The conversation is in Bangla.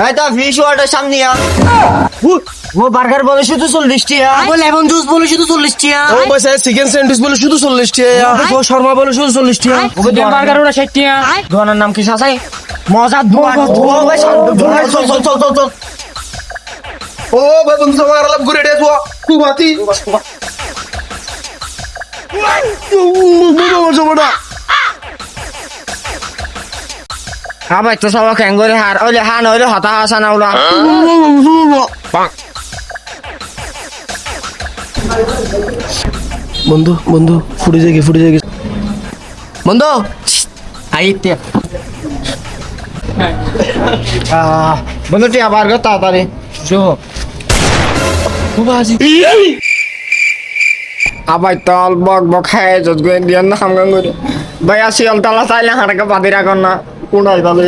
এই তো ফিশ ওয়াটার সামনে ও বার্গার বলে শুধু 40 টাকা ও লেমন জুস বলে শুধু 40 টাকা ও বসে চিকেন স্যান্ডউইচ বলে শুধু 40 টাকা ও শর্মা বলে শুধু 40 টাকা ওকে দেন বার্গার ওটা 60 টাকা দোকানের নাম কি সাসাই মজার দোকান ও ভাই চল চল চল চল চল ও ভাই বন্ধু আমার লাভ ঘুরে দে তো খুব হাতি আবার তো সবাই ক্যাঙ্গরে হার ওলে হান হইলো হতা হাসা না ওলা বন্ধু বন্ধু ফুটে যায় বন্ধু আইতে বন্ধু তুই আবার গো তাড়াতাড়ি জো খুব হাসি আবার তল বক বক খায় যত গো ইন্ডিয়ান না হামগাং করে ভাই আসি অলতালা চাইলে হাঁটাকে বাদি রাখুন না কোন হয় তাহলে